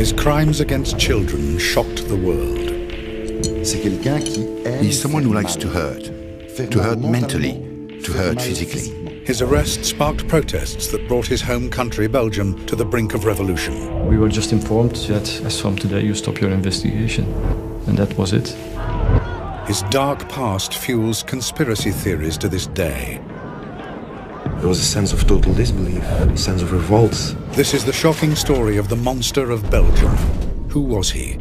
His crimes against children shocked the world. He's someone who likes to hurt mentally, to hurt physically. His arrest sparked protests that brought his home country, Belgium, to the brink of revolution. We were just informed that as from today you stop your investigation. And that was it. His dark past fuels conspiracy theories to this day. There was a sense of total disbelief, a sense of revolt. This is the shocking story of the monster of Belgium. Who was he?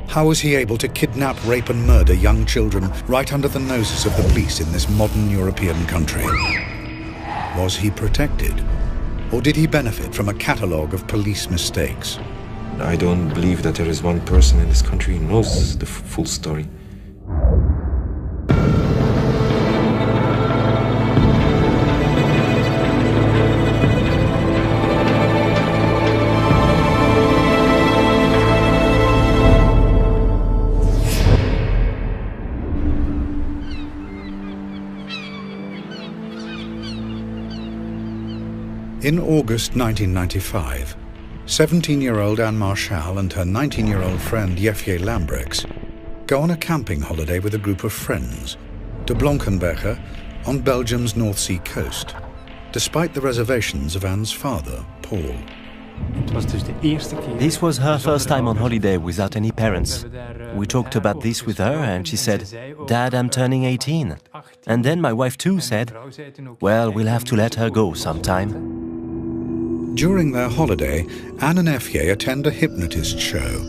How was he able to kidnap, rape and murder young children right under the noses of the police in this modern European country? Was he protected? Or did he benefit from a catalogue of police mistakes? I don't believe that there is one person in this country who knows the full story. In August 1995, 17-year-old Anne Marchal and her 19-year-old friend Jefje Lambrechts go on a camping holiday with a group of friends to Blankenberge on Belgium's North Sea coast, despite the reservations of Anne's father, Paul. This was her first time on holiday without any parents. We talked about this with her and she said, "Dad, I'm turning 18. And then my wife too said, "Well, we'll have to let her go sometime." During their holiday, Anne and Jefje attend a hypnotist show.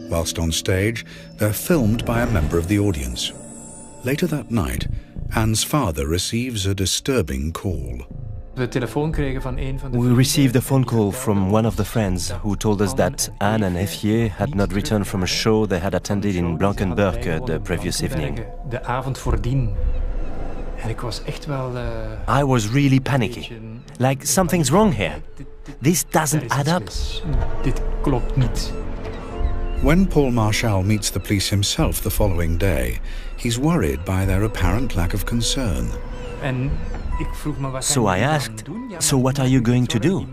Whilst on stage, they're filmed by a member of the audience. Later that night, Anne's father receives a disturbing call. We received a phone call from one of the friends who told us that Anne and Jefje had not returned from a show they had attended in Blankenberge the previous evening. I was really panicky. Like, something's wrong here. This doesn't add up. When Paul Marchal meets the police himself the following day, he's worried by their apparent lack of concern. So I asked, "So what are you going to do?"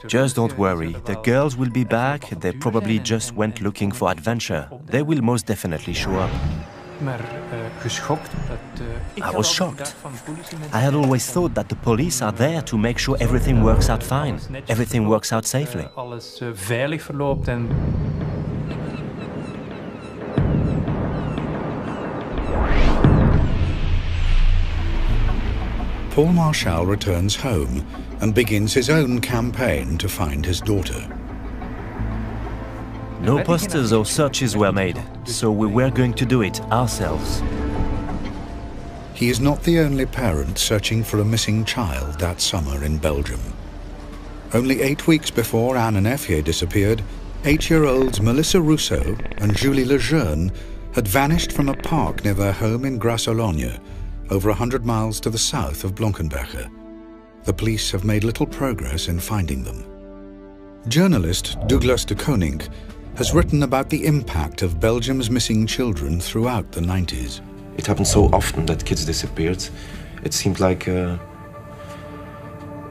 "Just don't worry, the girls will be back. They probably just went looking for adventure. They will most definitely show up." I was shocked. I had always thought that the police are there to make sure everything works out fine, everything works out safely. Paul Marchal returns home and begins his own campaign to find his daughter. No posters or searches were made, so we were going to do it ourselves. He is not the only parent searching for a missing child that summer in Belgium. Only 8 weeks before Anne and Jefje disappeared, 8-year-olds Melissa Rousseau and Julie Lejeune had vanished from a park near their home in Grasse-Ologne, over 100 miles to the south of Blankenberge. The police have made little progress in finding them. Journalist Douglas de Koning has written about the impact of Belgium's missing children throughout the 90s. It happened so often that kids disappeared. It seemed like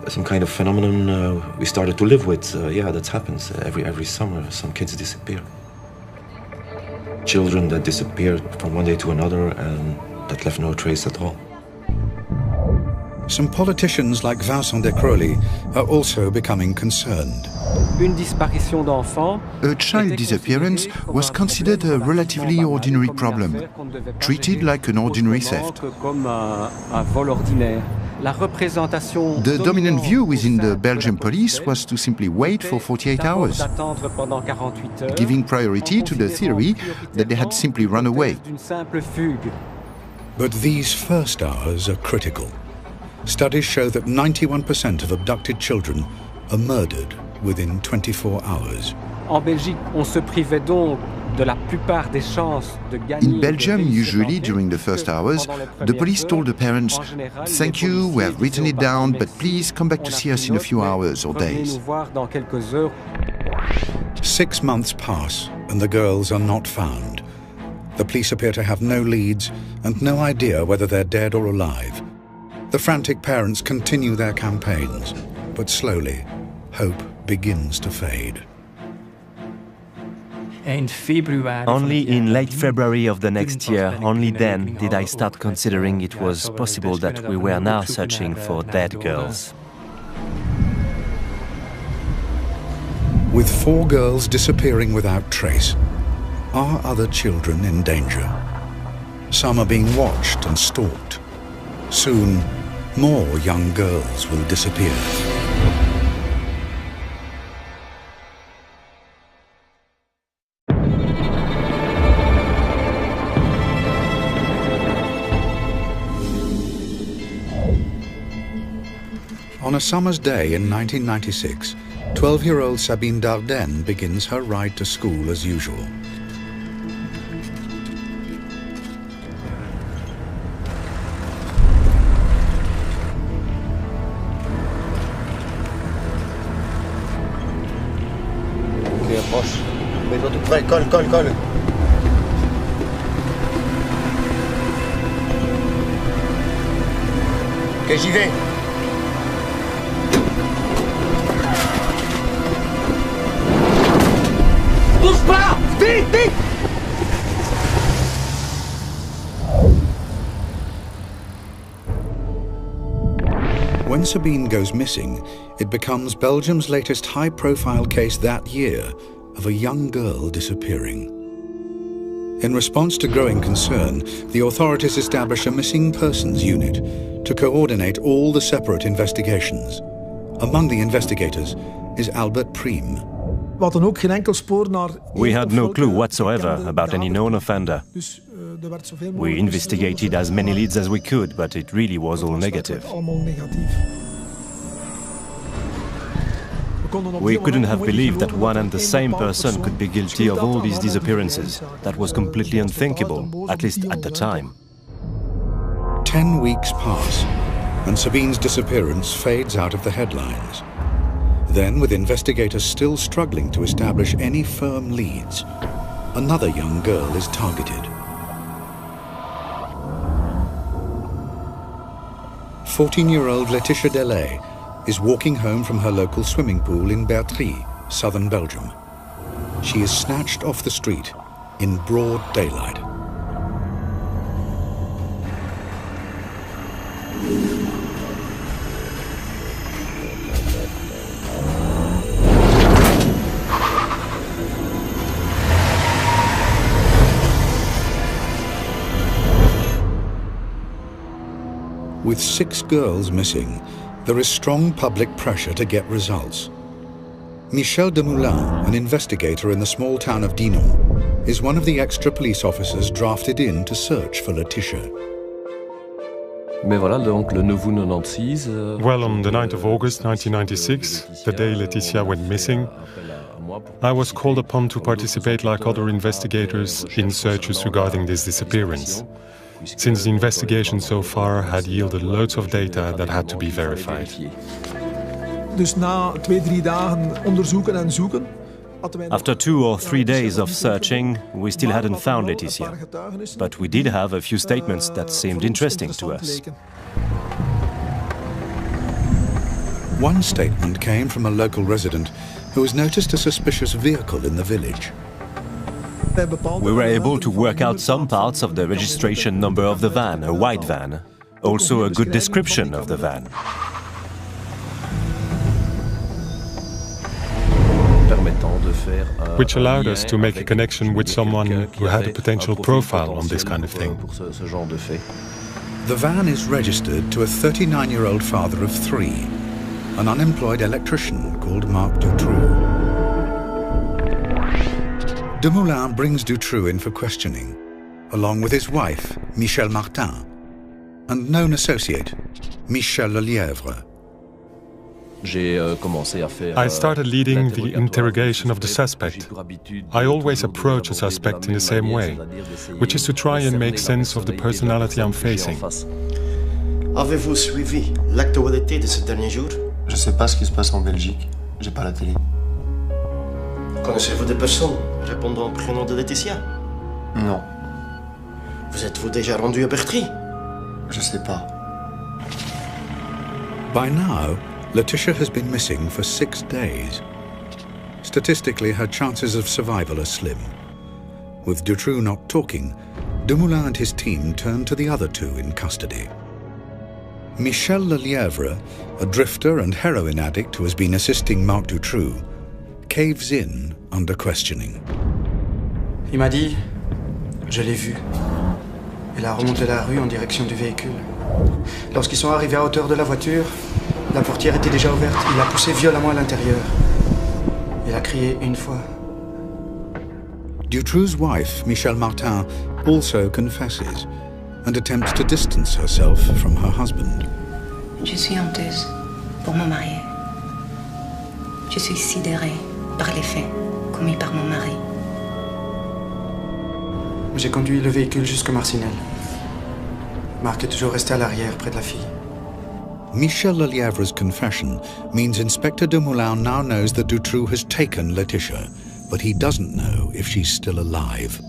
some kind of phenomenon we started to live with. Yeah, that happens every summer. Some kids disappear. Children that disappeared from one day to another and that left no trace at all. Some politicians like Vincent de Crowley are also becoming concerned. A child disappearance was considered a relatively ordinary problem, treated like an ordinary theft. The dominant view within the Belgian police was to simply wait for 48 hours, giving priority to the theory that they had simply run away. But these first hours are critical. Studies show that 91% of abducted children are murdered within 24 hours. In Belgium, usually during the first hours, the police told the parents, "Thank you, we have written it down, but please come back to see us in a few hours or days." 6 months pass and the girls are not found. The police appear to have no leads and no idea whether they're dead or alive. The frantic parents continue their campaigns, but slowly, hope begins to fade. Only in late February of the next year, only then did I start considering it was possible that we were now searching for dead girls. With 4 girls disappearing without trace, are other children in danger? Some are being watched and stalked. Soon, more young girls will disappear. On a summer's day in 1996, 12-year-old Sabine Dardenne begins her ride to school as usual. Ok, approche. Mets-toi tout près, colle, colle, colle. Ok, j'y vais. Bouge pas! Vite, vite! When Sabine goes missing, it becomes Belgium's latest high-profile case that year of a young girl disappearing. In response to growing concern, the authorities establish a missing persons unit to coordinate all the separate investigations. Among the investigators is Albert Priem. We had no clue whatsoever about any known offender. We investigated as many leads as we could, but it really was all negative. We couldn't have believed that one and the same person could be guilty of all these disappearances. That was completely unthinkable, at least at the time. 10 weeks pass, and Sabine's disappearance fades out of the headlines. Then, with investigators still struggling to establish any firm leads, another young girl is targeted. 14-year-old Laetitia Delay is walking home from her local swimming pool in Bertry, southern Belgium. She is snatched off the street in broad daylight. With 6 girls missing, there is strong public pressure to get results. Michel Demoulin, an investigator in the small town of Dinan, is one of the extra police officers drafted in to search for Laetitia. Well, on the 9th of August 1996, the day Laetitia went missing, I was called upon to participate like other investigators in searches regarding this disappearance, since the investigation so far had yielded loads of data that had to be verified. After 2 or 3 days of searching, we still hadn't found Laetitia, but we did have a few statements that seemed interesting to us. One statement came from a local resident who has noticed a suspicious vehicle in the village. We were able to work out some parts of the registration number of the van, a white van, also a good description of the van. Which allowed us to make a connection with someone who had a potential profile on this kind of thing. The van is registered to a 39-year-old father of 3, an unemployed electrician called Marc Dutroux. Demoulin brings Dutroux in for questioning, along with his wife, Michel Martin, and known associate, Michel Lelièvre. I started leading the interrogation of the suspect. I always approach a suspect in the same way, which is to try and make sense of the personality I'm facing. Avez-vous suivi l'actualité de ces derniers jours? Je sais pas ce qui se passe en Belgique. J'ai pas la télé. Connaissez-vous des personnes répondant au prénom de Laetitia? Non. Vous êtes-vous déjà rendu à Bertry? Je sais pas. By now, Laetitia has been missing for 6 days. Statistically, her chances of survival are slim. With Dutroux not talking, Dumoulin and his team turned to the other two in custody. Michel Lelièvre, a drifter and heroin addict who has been assisting Marc Dutroux, caves in under questioning. Il m'a dit, je l'ai vu. Il a remonté la rue en direction du véhicule. Lorsqu'ils sont arrivés à hauteur de la voiture, la portière était déjà ouverte. Il a poussé violemment à l'intérieur. Il a crié une fois. Dutroux's wife, Michelle Martin, also confesses and attempts to distance herself from her husband. Je suis honteuse pour mon mari. Je suis sidérée par les faits commis par mon mari. J'ai conduit le véhicule jusqu'au Marcinelle. Marc est toujours resté à l'arrière, près de la fille. Michel Lelièvre's confession means Inspector Dumoulin now knows that Dutroux has taken Laetitia, but he doesn't know if she's still alive.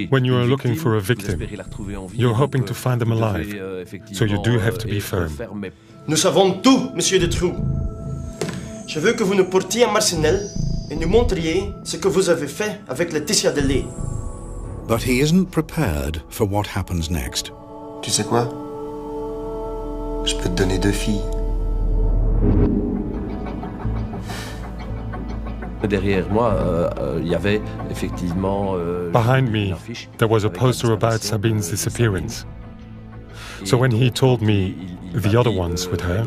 When you are looking for a victim, you're hoping to find them alive, so you do have to be firm. Nous savons tout, Monsieur Dutroux. Je veux que vous nous portiez à Marcinelle et nous montriez ce que vous avez fait avec Laetitia Delay. But he isn't prepared for what happens next. Tu sais quoi? Je peux te donner 2 filles. Behind me, there was a poster about Sabine's disappearance. So when he told me the other one's with her,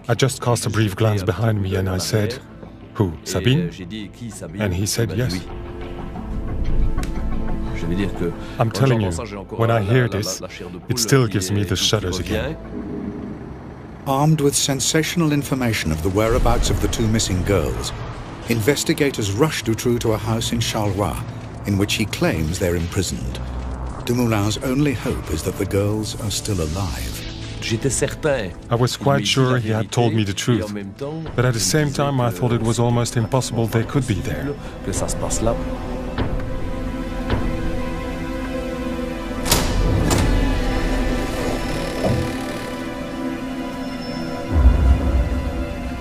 I just cast a brief glance behind me and I said, "Who, Sabine?" And he said yes. I'm telling you, when I hear this, it still gives me the shudders again. Armed with sensational information of the whereabouts of the two missing girls, investigators rush Dutroux to a house in Charleroi, in which he claims they're imprisoned. Dumoulin's only hope is that the girls are still alive. I was quite sure he had told me the truth, but at the same time I thought it was almost impossible they could be there.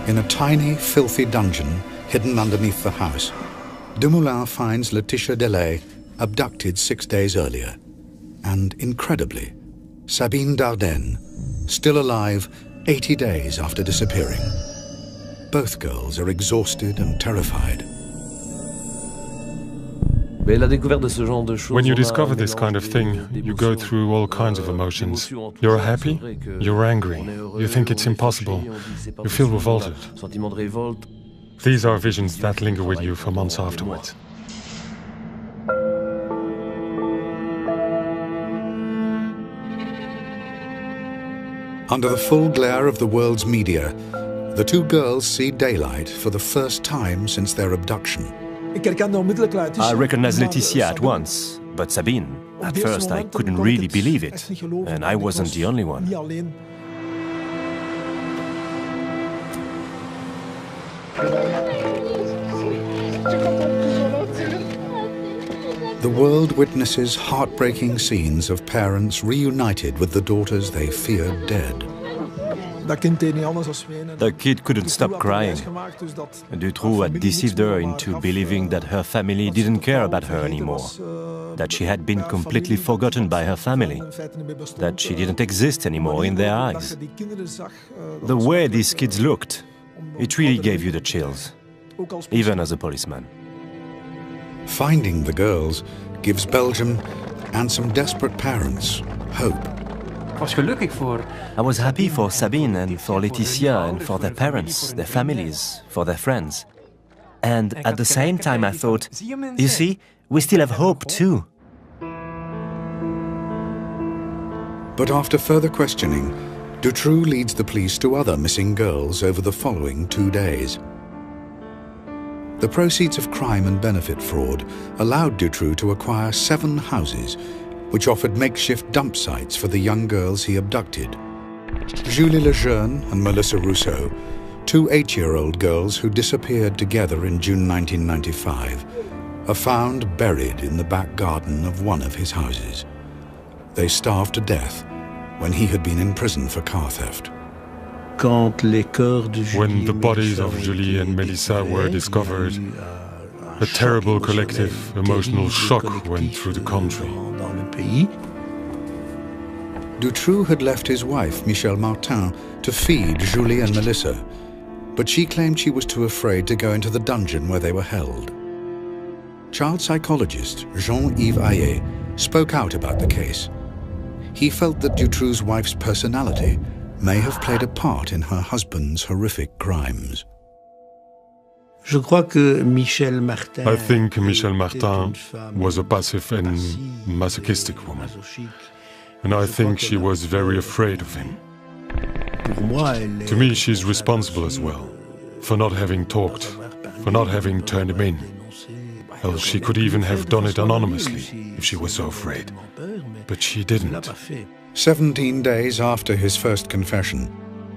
In a tiny, filthy dungeon hidden underneath the house, Dumoulin finds Laetitia Delay abducted 6 days earlier. And incredibly, Sabine Dardenne, still alive 80 days after disappearing. Both girls are exhausted and terrified. When you discover this kind of thing, you go through all kinds of emotions. You're happy, you're angry, you think it's impossible, you feel revolted. These are visions that linger with you for months afterwards. Under the full glare of the world's media, the two girls see daylight for the first time since their abduction. I recognized Laetitia at once, but Sabine, at first I couldn't really believe it, and I wasn't the only one. The world witnesses heartbreaking scenes of parents reunited with the daughters they feared dead. The kid couldn't stop crying. Dutroux had deceived her into believing that her family didn't care about her anymore, that she had been completely forgotten by her family, that she didn't exist anymore in their eyes. The way these kids looked, it really gave you the chills, even as a policeman. Finding the girls gives Belgium and some desperate parents hope. I was happy for Sabine and for Laetitia and for their parents, their families, for their friends. And at the same time I thought, you see, we still have hope too. But after further questioning, Dutroux leads the police to other missing girls over the following 2 days. The proceeds of crime and benefit fraud allowed Dutroux to acquire 7 houses, which offered makeshift dump sites for the young girls he abducted. Julie Lejeune and Melissa Rousseau, 2 8-year-old girls who disappeared together in June 1995, are found buried in the back garden of one of his houses. They starved to death when he had been in prison for car theft. When the bodies of Julie and Melissa were discovered, A terrible collective emotional shock went through the country. Dutroux had left his wife, Michel Martin, to feed Julie and Melissa, but she claimed she was too afraid to go into the dungeon where they were held. Child psychologist Jean-Yves Ayer spoke out about the case. He felt that Dutroux's wife's personality may have played a part in her husband's horrific crimes. I think Michel Martin was a passive and masochistic woman, and I think she was very afraid of him. To me, she's responsible as well, for not having talked, for not having turned him in. Well, she could even have done it anonymously if she was so afraid, but she didn't. 17 days after his first confession,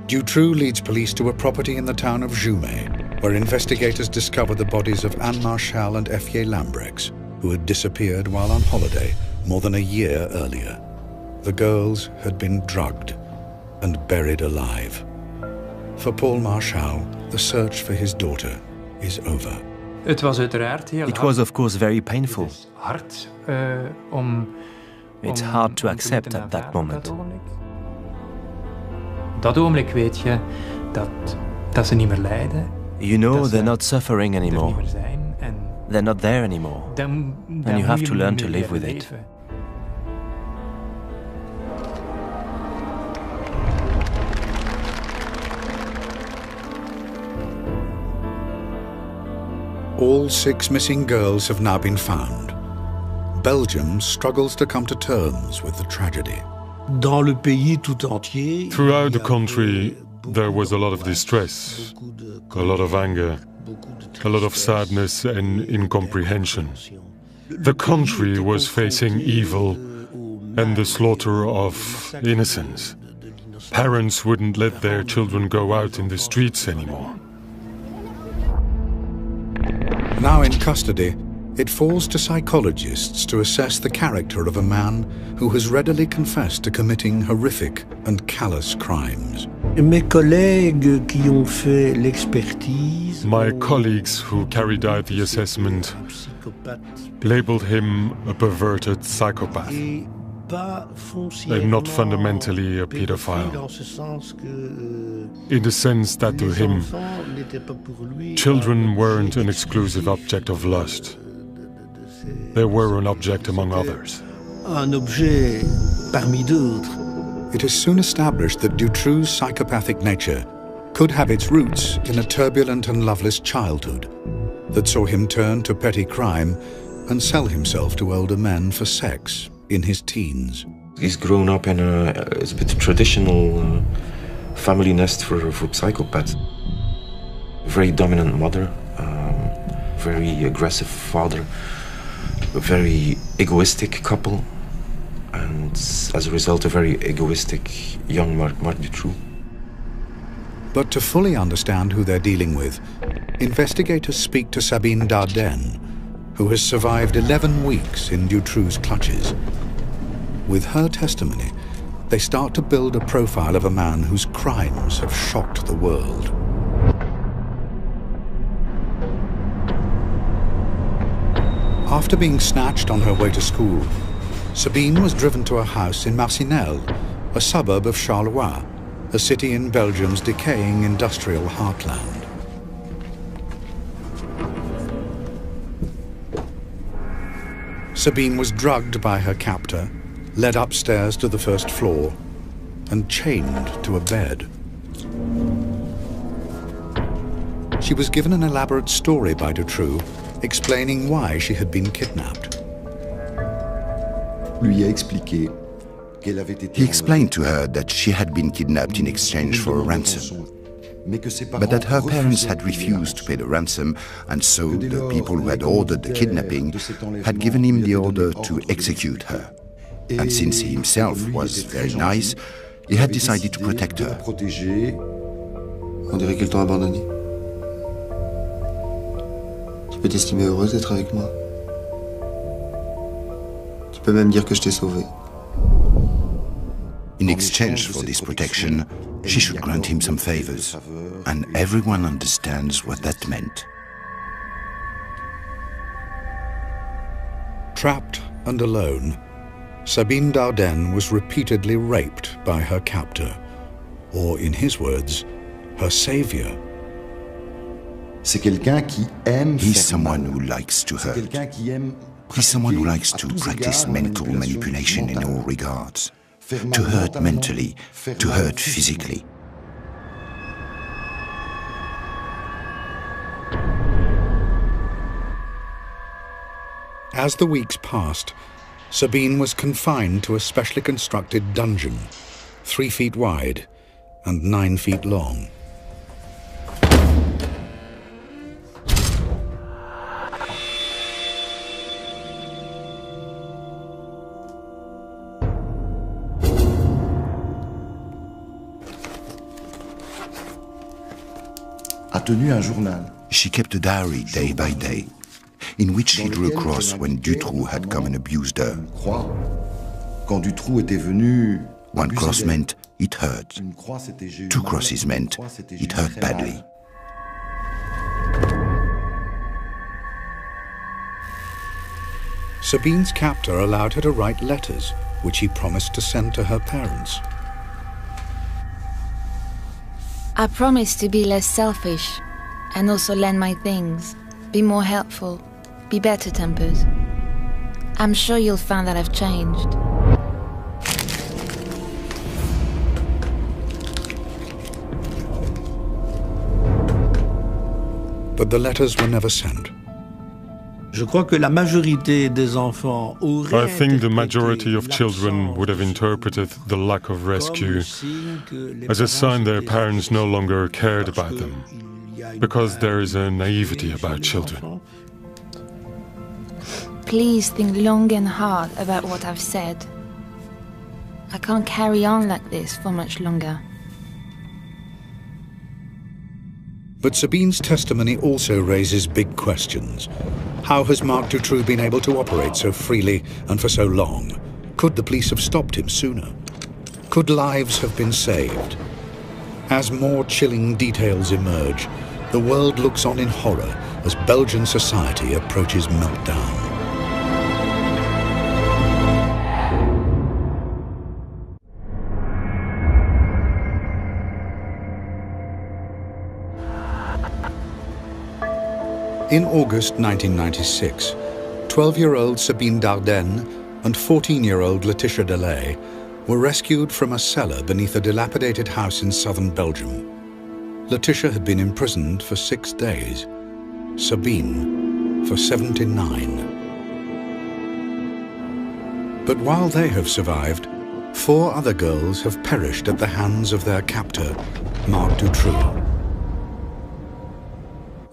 Dutroux leads police to a property in the town of Jumet, where investigators discover the bodies of Anne Marchal and Effier Lambrex, who had disappeared while on holiday more than a year earlier. The girls had been drugged and buried alive. For Paul Marchal, the search for his daughter is over. It was, of course, very painful. It's hard to accept at that moment. You know they're not suffering anymore. They're not there anymore. And you have to learn to live with it. All 6 missing girls have now been found. Belgium struggles to come to terms with the tragedy. Throughout the country, there was a lot of distress, a lot of anger, a lot of sadness and incomprehension. The country was facing evil and the slaughter of innocents. Parents wouldn't let their children go out in the streets anymore. Now in custody, it falls to psychologists to assess the character of a man who has readily confessed to committing horrific and callous crimes. My colleagues who carried out the assessment labeled him a perverted psychopath, and not fundamentally a pedophile, in the sense that to him, children weren't an exclusive object of lust. They were an object among others. It is soon established that Dutroux's psychopathic nature could have its roots in a turbulent and loveless childhood that saw him turn to petty crime and sell himself to older men for sex in his teens. He's grown up in a bit traditional family nest for psychopaths. Very dominant mother, very aggressive father, a very egoistic couple, and as a result, a very egoistic young Marc Dutroux. But to fully understand who they're dealing with, investigators speak to Sabine Dardenne, who has survived 11 weeks in Dutroux's clutches. With her testimony, they start to build a profile of a man whose crimes have shocked the world. After being snatched on her way to school, Sabine was driven to a house in Marcinelle, a suburb of Charleroi, a city in Belgium's decaying industrial heartland. Sabine was drugged by her captor, led upstairs to the first floor, and chained to a bed. She was given an elaborate story by Dutroux, explaining why she had been kidnapped. He explained to her that she had been kidnapped in exchange for a ransom, but that her parents had refused to pay the ransom, and so the people who had ordered the kidnapping had given him the order to execute her. And since he himself was very nice, he had decided to protect her. On dirait qu'ils t'ont abandonné. Tu peux t'estimer heureuse d'être avec moi. Tu peux même dire que je t'ai sauvée. In exchange for this protection, she should grant him some favors, and everyone understands what that meant. Trapped and alone, Sabine Dardenne was repeatedly raped by her captor, or in his words, her savior. He's someone who likes to hurt. He's someone who likes to practice mental manipulation in all regards. To hurt mentally, to hurt physically. As the weeks passed, Sabine was confined to a specially constructed dungeon, 3 feet wide and 9 feet long. She kept a diary day by day, in which she drew a cross when Dutroux had come and abused her. One cross meant it hurt. 2 crosses meant it hurt badly. Sabine's captor allowed her to write letters, which he promised to send to her parents. I promise to be less selfish and also lend my things, be more helpful, be better tempered. I'm sure you'll find that I've changed. But the letters were never sent. I think the majority of children would have interpreted the lack of rescue as a sign their parents no longer cared about them, because there is a naivety about children. Please think long and hard about what I've said. I can't carry on like this for much longer. But Sabine's testimony also raises big questions. How has Marc Dutroux been able to operate so freely and for so long? Could the police have stopped him sooner? Could lives have been saved? As more chilling details emerge, the world looks on in horror as Belgian society approaches meltdown. In August 1996, 12-year-old Sabine Dardenne and 14-year-old Laetitia Delay were rescued from a cellar beneath a dilapidated house in southern Belgium. Laetitia had been imprisoned for 6 days, Sabine for 79. But while they have survived, 4 other girls have perished at the hands of their captor, Marc Dutroux.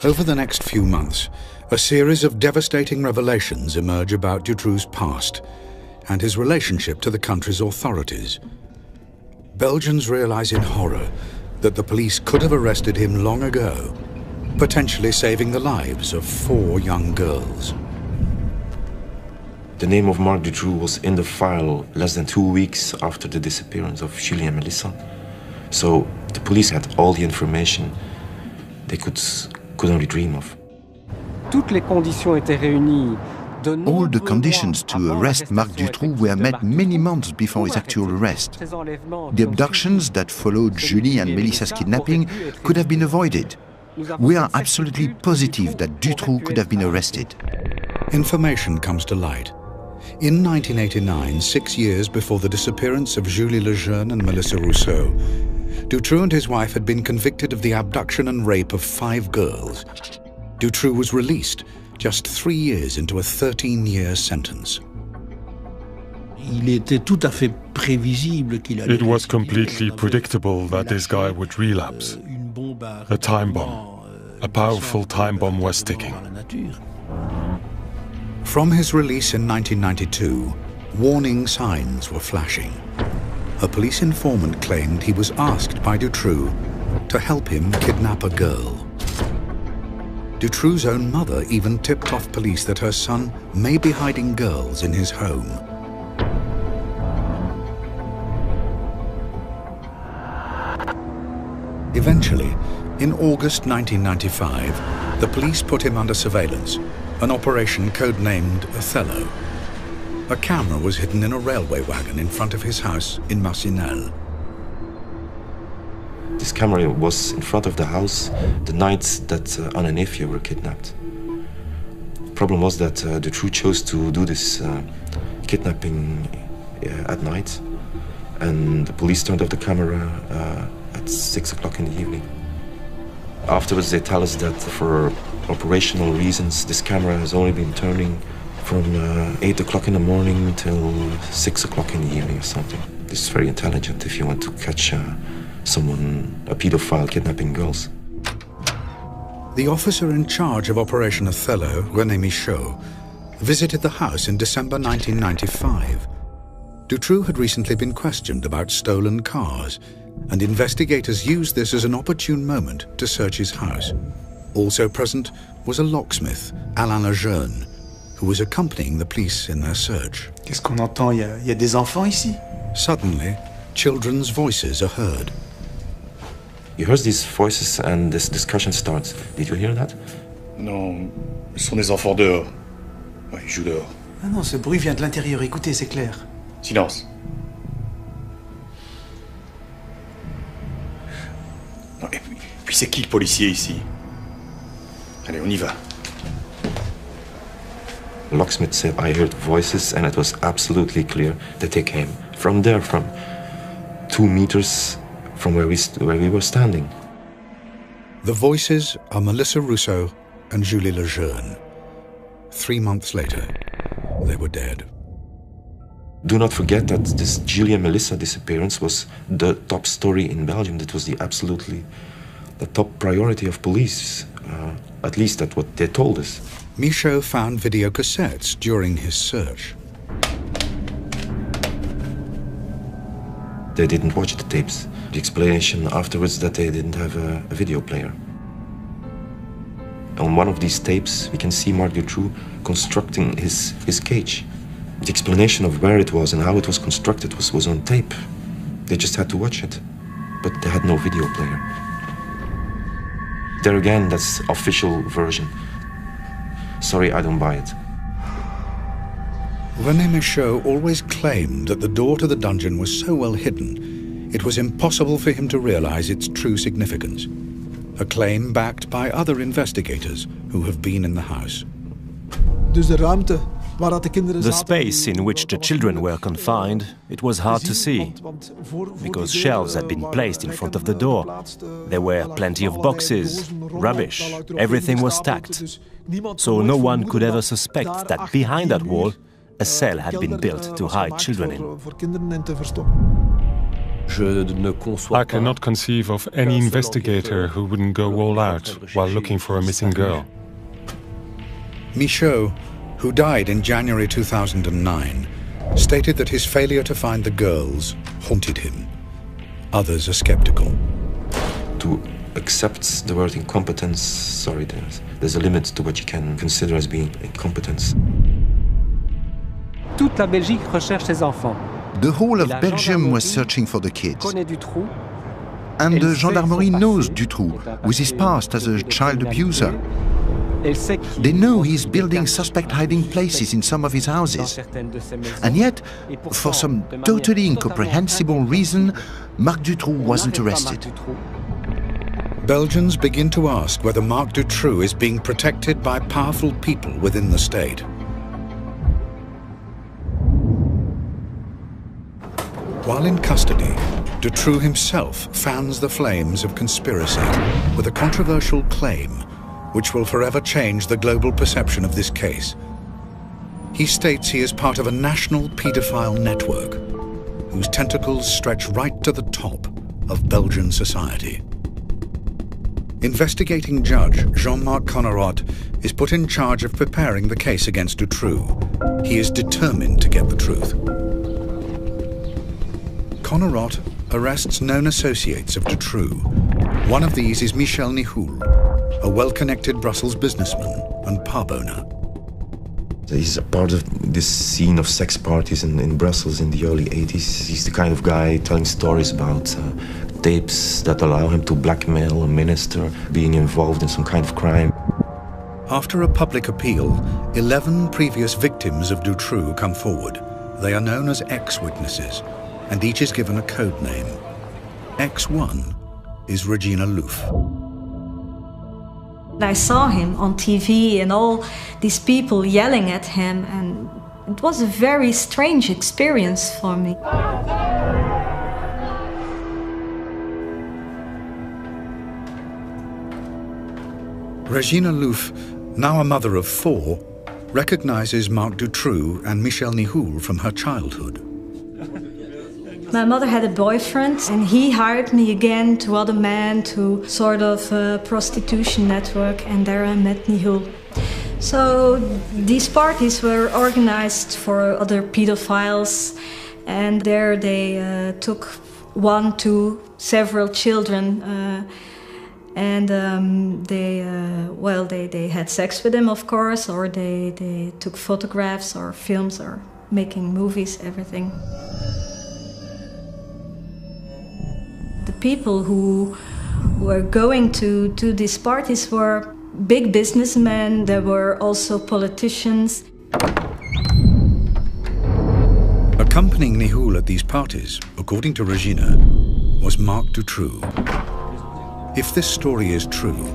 Over the next few months, a series of devastating revelations emerge about Dutroux's past and his relationship to the country's authorities. Belgians realize in horror that the police could have arrested him long ago, potentially saving the lives of 4 young girls. The name of Marc Dutroux was in the file less than 2 weeks after the disappearance of Julie and Melissa. So the police had all the information they could only dream of. All the conditions to arrest Marc Dutroux were met many months before his actual arrest. The abductions that followed Julie and Melissa's kidnapping could have been avoided. We are absolutely positive that Dutroux could have been arrested. Information comes to light. In 1989, 6 years before the disappearance of Julie Lejeune and Melissa Rousseau, Dutroux and his wife had been convicted of the abduction and rape of 5 girls. Dutroux was released just 3 years into a 13-year sentence. It was completely predictable that this guy would relapse. A time bomb, a powerful time bomb was ticking. From his release in 1992, warning signs were flashing. A police informant claimed he was asked by Dutroux to help him kidnap a girl. Dutroux's own mother even tipped off police that her son may be hiding girls in his home. Eventually, in August 1995, the police put him under surveillance, an operation codenamed Othello. A camera was hidden in a railway wagon in front of his house in Marcinelle. This camera was in front of the house the night that Anne and Efje were kidnapped. The problem was that Dutroux chose to do this kidnapping at night, and the police turned off the camera at 6 o'clock in the evening. Afterwards, they tell us that for operational reasons, this camera has only been turning from 8 o'clock in the morning till 6 o'clock in the evening or something. This is very intelligent if you want to catch someone, a pedophile, kidnapping girls. The officer in charge of Operation Othello, René Michaud, visited the house in December 1995. Dutroux had recently been questioned about stolen cars, and investigators used this as an opportune moment to search his house. Also present was a locksmith, Alain Lejeune, who was accompanying the police in their search. Qu'est-ce qu'on entend? Il y a des enfants ici? Suddenly, children's voices are heard. You heard these voices and this discussion starts. Did you hear that? Non, ce sont des enfants dehors. Ouais, ils jouent dehors. Ah non, ce bruit vient de l'intérieur. Écoutez, c'est clair. Silence. Non, et puis c'est qui le policier ici? Allez, on y va. The locksmith said, I heard voices and it was absolutely clear that they came from there, from 2 meters from where we were standing. The voices are Melissa Rousseau and Julie Lejeune. 3 months later, they were dead. Do not forget that this Julie and Melissa disappearance was the top story in Belgium. That was the top priority of police. At least that's what they told us. Michaud found video cassettes during his search. They didn't watch the tapes. The explanation afterwards that they didn't have a video player. On one of these tapes, we can see Marc Dutroux constructing his cage. The explanation of where it was and how it was constructed was on tape. They just had to watch it, but they had no video player. There again, that's official version. Sorry, I don't buy it. René Michaud always claimed that the door to the dungeon was so well hidden, it was impossible for him to realize its true significance. A claim backed by other investigators who have been in the house. The space in which the children were confined, it was hard to see, because shelves had been placed in front of the door. There were plenty of boxes, rubbish, everything was stacked. So no one could ever suspect that behind that wall, a cell had been built to hide children in. I cannot conceive of any investigator who wouldn't go all out while looking for a missing girl. Michaud, who died in January 2009, stated that his failure to find the girls haunted him. Others are skeptical. To accept the word incompetence, sorry, there's a limit to what you can consider as being incompetence. Toute la Belgique recherche ses enfants. The whole of Belgium was searching for the kids. And the gendarmerie knows Dutroux, with his past as a child abuser. They know he's building suspect hiding places in some of his houses. And yet, for some totally incomprehensible reason, Marc Dutroux wasn't arrested. Belgians begin to ask whether Marc Dutroux is being protected by powerful people within the state. While in custody, Dutroux himself fans the flames of conspiracy with a controversial claim which will forever change the global perception of this case. He states he is part of a national paedophile network whose tentacles stretch right to the top of Belgian society. Investigating judge Jean-Marc Connerot is put in charge of preparing the case against Dutroux. He is determined to get the truth. Connerot arrests known associates of Dutroux. One of these is Michel Nihoul, a well-connected Brussels businessman and pub owner. He's a part of this scene of sex parties in Brussels in the early 80s. He's the kind of guy telling stories about tapes that allow him to blackmail a minister, being involved in some kind of crime. After a public appeal, 11 previous victims of Dutroux come forward. They are known as X-witnesses, and each is given a code name. X1 is Regina Louf. I saw him on TV and all these people yelling at him, and it was a very strange experience for me. Regina Louf, now a mother of 4, recognizes Marc Dutroux and Michel Nihoul from her childhood. My mother had a boyfriend, and he hired me again to other men to sort of a prostitution network, and there I met Nihoul. So these parties were organized for other pedophiles, and there they took 1 to several children, and they had sex with them, of course, or they took photographs or films or making movies, everything. The people who were going to these parties were big businessmen. There were also politicians. Accompanying Nihoul at these parties, according to Regina, was Marc Dutroux. If this story is true,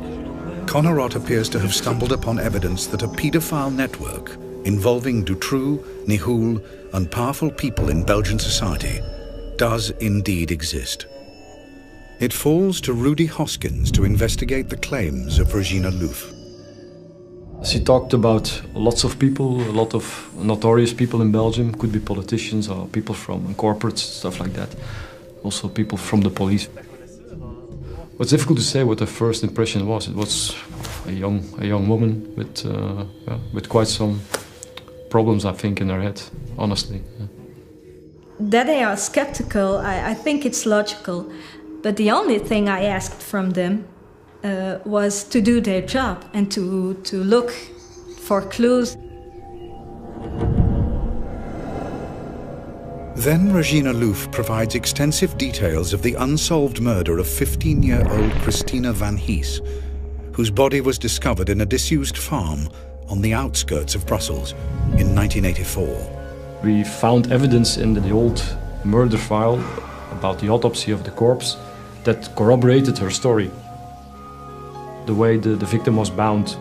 Connerot appears to have stumbled upon evidence that a paedophile network involving Dutroux, Nihoul, and powerful people in Belgian society does indeed exist. It falls to Rudy Hoskins to investigate the claims of Regina Louf. She talked about lots of people, a lot of notorious people in Belgium, could be politicians or people from corporates, stuff like that. Also people from the police. It's difficult to say what the first impression was. It was a young woman with quite some problems, I think, in her head, honestly. Yeah. That they are skeptical, I think it's logical. But the only thing I asked from them was to do their job and to look for clues. Then Regina Louf provides extensive details of the unsolved murder of 15-year-old Christina van Hees, whose body was discovered in a disused farm on the outskirts of Brussels in 1984. We found evidence in the old murder file about the autopsy of the corpse that corroborated her story. The way the victim was bound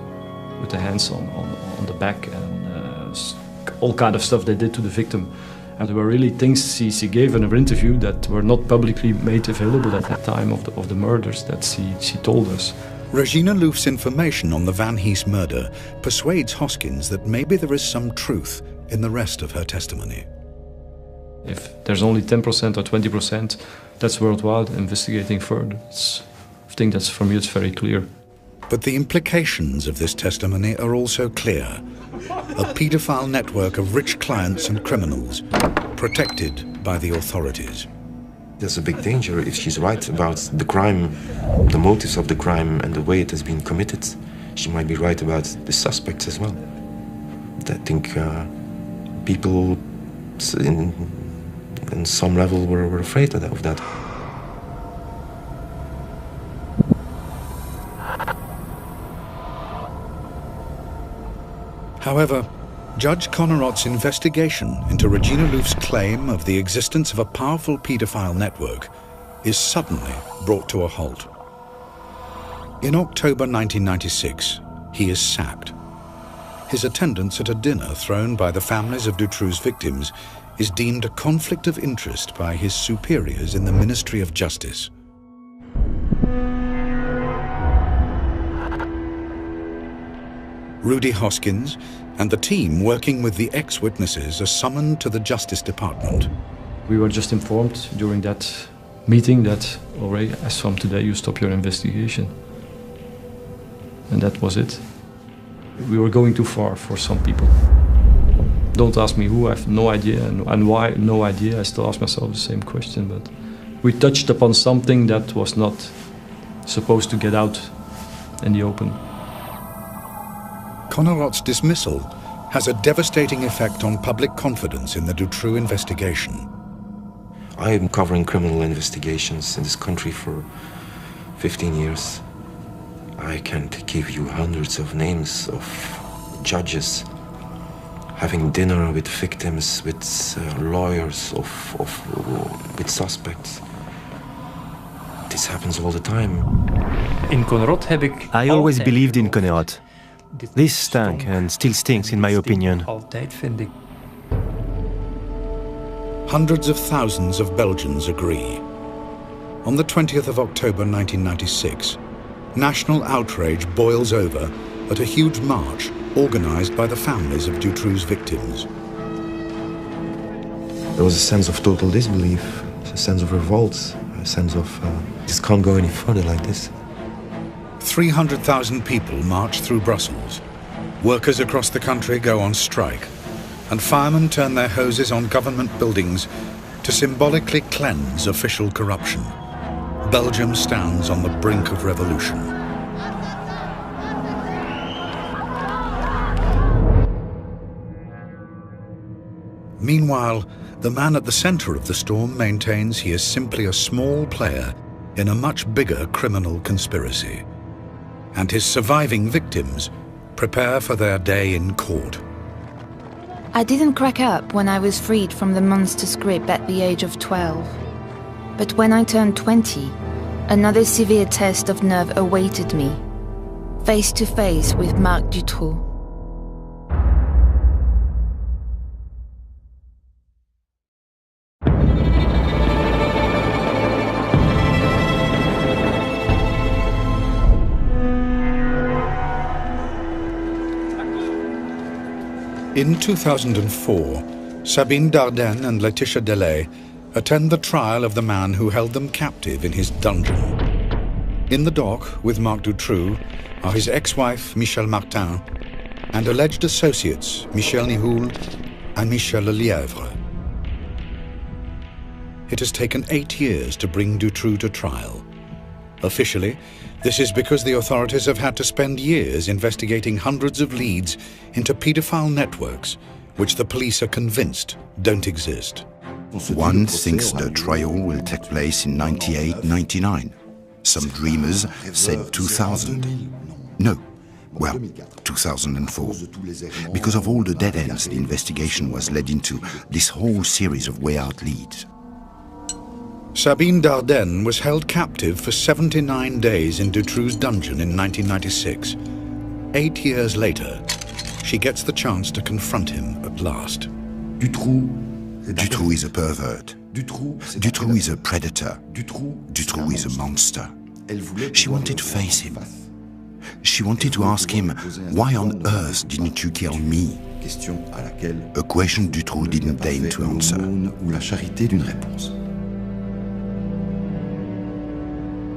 with the hands on the back and all kind of stuff they did to the victim. And there were really things she gave in her interview that were not publicly made available at that time of the murders that she told us. Regina Louf's information on the Van Hees murder persuades Hoskins that maybe there is some truth in the rest of her testimony. If there's only 10% or 20%, that's worthwhile investigating further. I think that's, for me, it's very clear. But the implications of this testimony are also clear. A paedophile network of rich clients and criminals, protected by the authorities. There's a big danger if she's right about the crime, the motives of the crime and the way it has been committed. She might be right about the suspects as well. I think people in some level were afraid of that. However, Judge Connerot's investigation into Regina Louf's claim of the existence of a powerful paedophile network is suddenly brought to a halt. In October 1996, he is sacked. His attendance at a dinner thrown by the families of Dutroux's victims is deemed a conflict of interest by his superiors in the Ministry of Justice. Rudy Hoskins and the team working with the ex-witnesses are summoned to the Justice Department. We were just informed during that meeting that already, as from today, you stop your investigation. And that was it. We were going too far for some people. Don't ask me who, I have no idea, and why, no idea. I still ask myself the same question, but we touched upon something that was not supposed to get out in the open. Connerot's dismissal has a devastating effect on public confidence in the Dutroux investigation. I am covering criminal investigations in this country for 15 years. I can't give you hundreds of names of judges having dinner with victims, with lawyers, with suspects. This happens all the time. I always believed in Connerot. This stank and still stinks, in my opinion. Hundreds of thousands of Belgians agree. On the 20th of October 1996, national outrage boils over at a huge march organized by the families of Dutroux's victims. There was a sense of total disbelief, a sense of revolt, a sense of this can't go any further like this. 300,000 people march through Brussels. Workers across the country go on strike, and firemen turn their hoses on government buildings to symbolically cleanse official corruption. Belgium stands on the brink of revolution. Meanwhile, the man at the center of the storm maintains he is simply a small player in a much bigger criminal conspiracy. And his surviving victims prepare for their day in court. I didn't crack up when I was freed from the monster's grip at the age of 12. But when I turned 20, another severe test of nerve awaited me, face to face with Marc Dutroux. In 2004, Sabine Dardenne and Laetitia Delay attend the trial of the man who held them captive in his dungeon. In the dock with Marc Dutroux are his ex-wife Michel Martin and alleged associates Michel Nihoul and Michel Lelièvre. It has taken 8 years to bring Dutroux to trial. Officially, this is because the authorities have had to spend years investigating hundreds of leads into paedophile networks, which the police are convinced don't exist. One thinks the trial will take place in 98-99. Some dreamers said 2000. No, well, 2004. Because of all the dead ends the investigation was led into, this whole series of way-out leads. Sabine Dardenne was held captive for 79 days in Dutroux's dungeon in 1996. 8 years later, she gets the chance to confront him at last. Dutroux is a pervert. Dutroux is a predator. Dutroux is a monster. She wanted to face him. She wanted to ask him, why on earth didn't you kill me? A question Dutroux didn't deign to answer.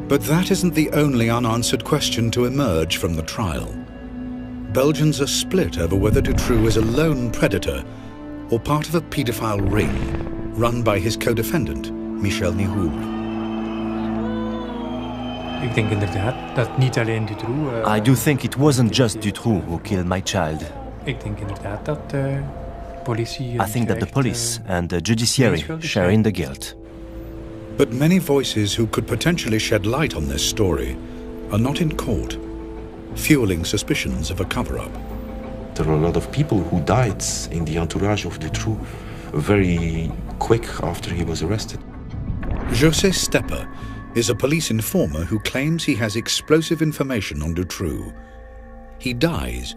But that isn't the only unanswered question to emerge from the trial. Belgians are split over whether Dutroux is a lone predator or part of a paedophile ring run by his co-defendant, Michel Nihoul. I do think it wasn't just Dutroux who killed my child. I think that the police and the judiciary share in the guilt. But many voices who could potentially shed light on this story are not in court, fueling suspicions of a cover-up. There are a lot of people who died in the entourage of Dutroux very quick after he was arrested. José Stepper is a police informer who claims he has explosive information on Dutroux. He dies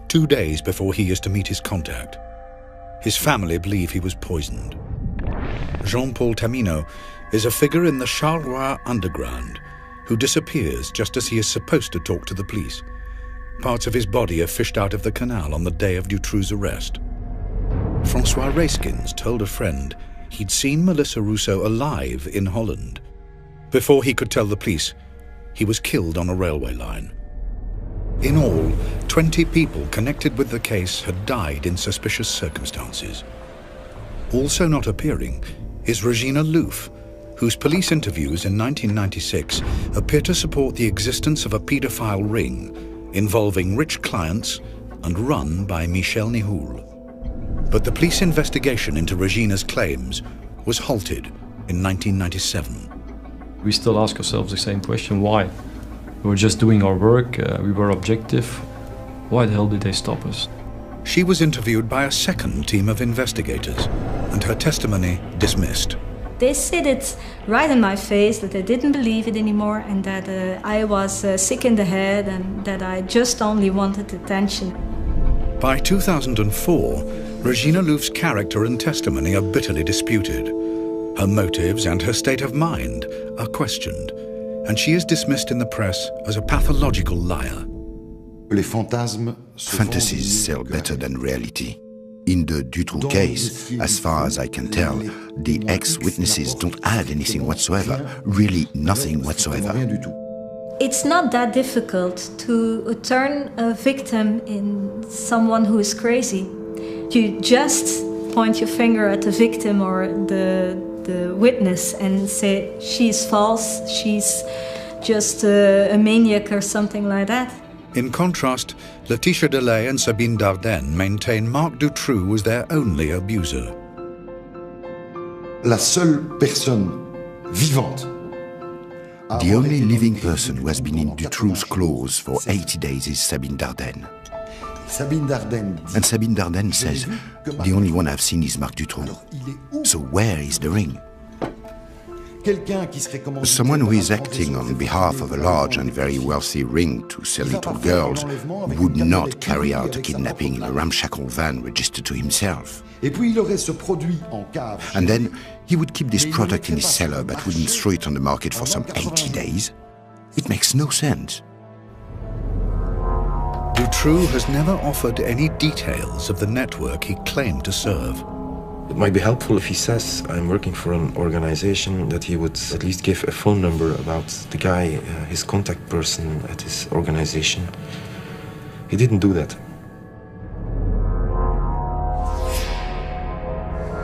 2 days before he is to meet his contact. His family believe he was poisoned. Jean-Paul Tamino is a figure in the Charleroi underground who disappears just as he is supposed to talk to the police. Parts of his body are fished out of the canal on the day of Dutroux's arrest. François Rayskins told a friend he'd seen Melissa Rousseau alive in Holland. Before he could tell the police, he was killed on a railway line. In all, 20 people connected with the case had died in suspicious circumstances. Also not appearing is Regina Louf, whose police interviews in 1996 appear to support the existence of a paedophile ring involving rich clients and run by Michel Nihoul. But the police investigation into Regina's claims was halted in 1997. We still ask ourselves the same question, why? We were just doing our work, we were objective. Why the hell did they stop us? She was interviewed by a second team of investigators, and her testimony dismissed. They said it right in my face that they didn't believe it anymore and that I was sick in the head and that I just only wanted attention. By 2004, Regina Louf's character and testimony are bitterly disputed. Her motives and her state of mind are questioned, and she is dismissed in the press as a pathological liar. Fantasies sell better than reality. In the Dutroux case, as far as I can tell, the ex-witnesses don't add anything whatsoever, really nothing whatsoever. It's not that difficult to turn a victim in someone who is crazy. You just point your finger at the victim or the witness and say, she's false, she's just a maniac or something like that. In contrast, Laetitia Delay and Sabine Dardenne maintain Marc Dutroux was their only abuser. La seule personne vivante. The only living person who has been in Dutroux' claws for 80 days is Sabine Dardenne. And Sabine Dardenne says, the only one I've seen is Marc Dutroux. So where is the ring? Someone who is acting on behalf of a large and very wealthy ring to sell little girls would not carry out a kidnapping in a ramshackle van registered to himself. And then he would keep this product in his cellar but wouldn't throw it on the market for some 80 days. It makes no sense. Dutroux has never offered any details of the network he claimed to serve. It might be helpful if he says, I'm working for an organization, that he would at least give a phone number about the guy, his contact person at his organization. He didn't do that.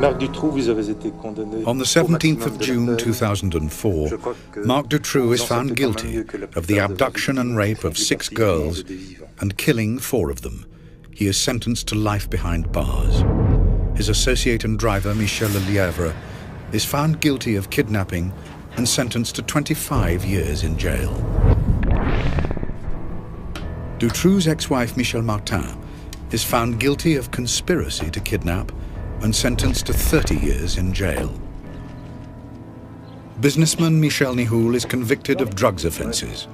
On the 17th of June 2004, Marc Dutroux is found guilty of the abduction and rape of 6 girls and killing 4 of them. He is sentenced to life behind bars. His associate and driver, Michel Lelièvre, is found guilty of kidnapping and sentenced to 25 years in jail. Dutroux's ex-wife, Michel Martin, is found guilty of conspiracy to kidnap and sentenced to 30 years in jail. Businessman Michel Nihoul is convicted of drugs offences,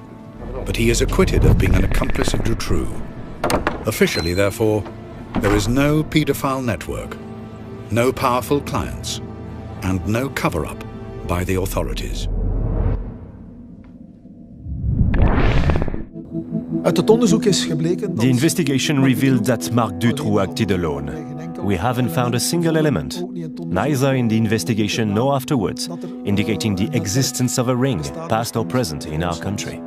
but he is acquitted of being an accomplice of Dutroux. Officially, therefore, there is no paedophile network, no powerful clients, and no cover-up by the authorities. The investigation revealed that Marc Dutroux acted alone. We haven't found a single element, neither in the investigation nor afterwards, indicating the existence of a ring, past or present, in our country.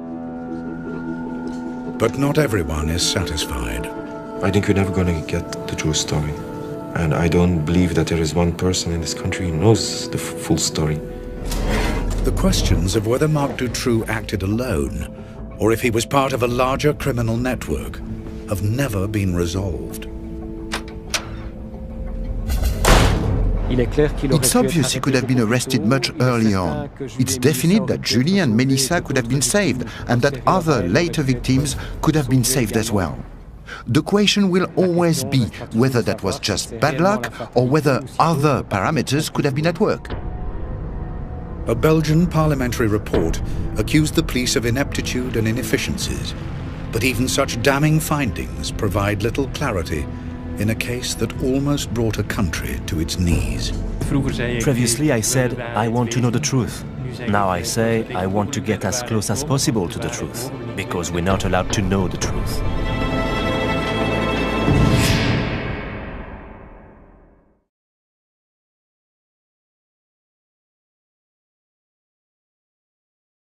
But not everyone is satisfied. I think we're never going to get the true story. And I don't believe that there is one person in this country who knows the full story. The questions of whether Marc Dutroux acted alone or if he was part of a larger criminal network have never been resolved. It's obvious he could have been arrested much earlier on. It's definite that Julie and Melissa could have been saved and that other later victims could have been saved as well. The question will always be whether that was just bad luck or whether other parameters could have been at work. A Belgian parliamentary report accused the police of ineptitude and inefficiencies, but even such damning findings provide little clarity in a case that almost brought a country to its knees. Previously I said, I want to know the truth. Now I say, I want to get as close as possible to the truth, because we're not allowed to know the truth.